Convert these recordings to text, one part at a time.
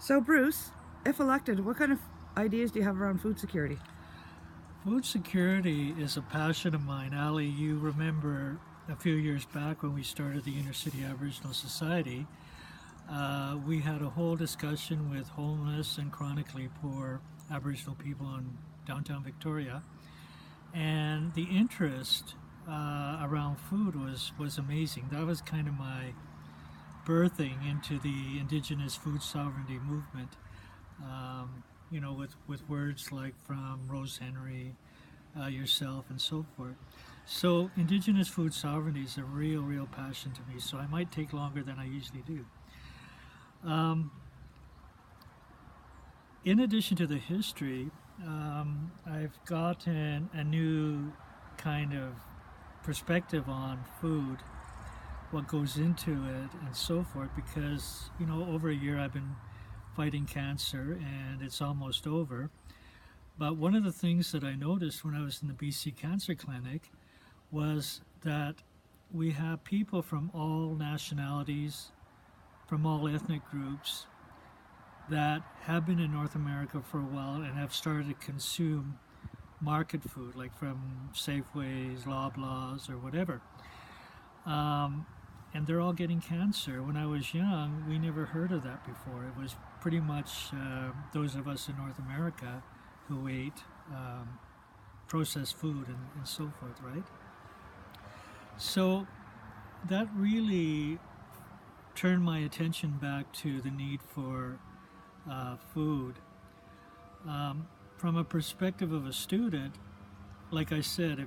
So, Bruce, if elected, what kind of ideas do you have around food security? Food security is a passion of mine. Ali, you remember a few years back when we started the Inner City Aboriginal Society, we had a whole discussion with homeless and chronically poor Aboriginal people in downtown Victoria. And the interest around food was amazing. That was kind of my birthing into the Indigenous food sovereignty movement. With words like from Rose Henry, yourself, and so forth. So Indigenous food sovereignty is a real passion to me. So I might take longer than I usually do. In addition to the history, I've gotten a new kind of perspective on food, what goes into it, and so forth. Because over a year I've been fighting cancer, and it's almost over. But one of the things that I noticed when I was in the BC Cancer Clinic was that we have people from all nationalities, from all ethnic groups, that have been in North America for a while and have started to consume market food, like from Safeways, Loblaws, or whatever. And they're all getting cancer. When I was young, we never heard of that before. It was pretty much those of us in North America who ate processed food and so forth, right? So that really turned my attention back to the need for food. From a perspective of a student, like I said,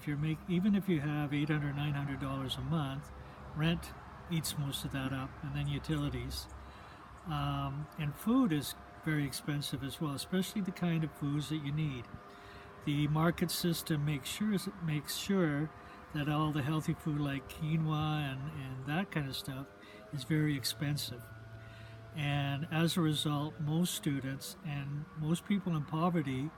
even if you have $800, $900 a month, rent eats most of that up, and then utilities. And food is very expensive as well, especially the kind of foods that you need. The market system makes sure that all the healthy food like quinoa and that kind of stuff is very expensive. And as a result, most students and most people in poverty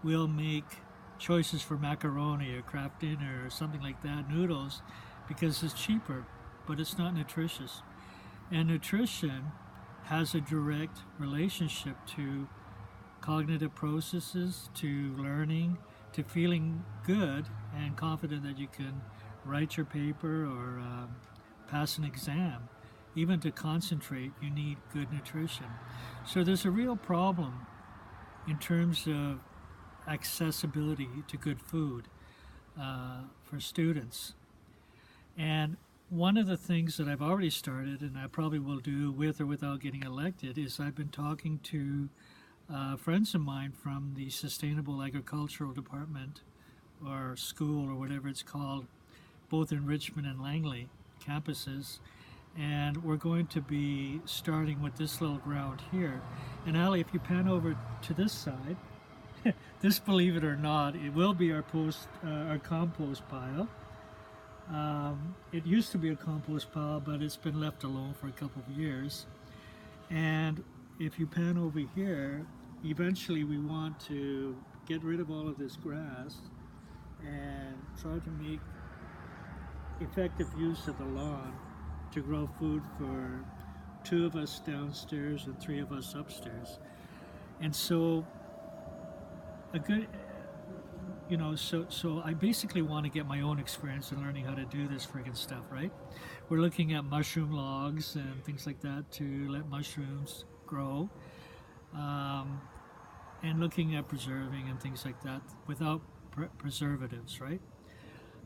will make choices for macaroni or Kraft dinner or something like that, noodles, because it's cheaper, but it's not nutritious. And nutrition has a direct relationship to cognitive processes, to learning, to feeling good and confident that you can write your paper or pass an exam. Even to concentrate, you need good nutrition. So there's a real problem in terms of accessibility to good food for students. And one of the things that I've already started, and I probably will do with or without getting elected, is I've been talking to friends of mine from the Sustainable Agricultural Department or school or whatever it's called, both in Richmond and Langley campuses. And we're going to be starting with this little ground here. And Ali, if you pan over to this side, this, believe it or not, it will be our compost pile. It used to be a compost pile, but it's been left alone for a couple of years. And if you pan over here, eventually we want to get rid of all of this grass and try to make effective use of the lawn to grow food for 2 of us downstairs and 3 of us upstairs. And so so I basically want to get my own experience in learning how to do this friggin' stuff, right? We're looking at mushroom logs and things like that to let mushrooms grow, and looking at preserving and things like that without preservatives, right?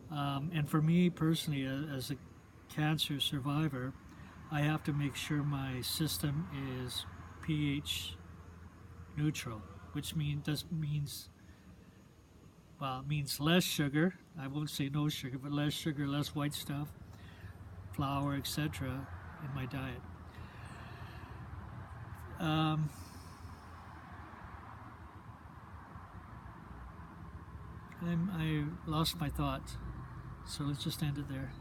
And for me personally, as a cancer survivor, I have to make sure my system is pH neutral, which means less sugar. I won't say no sugar, but less sugar, less white stuff, flour, etc. in my diet. I lost my thought, so let's just end it there.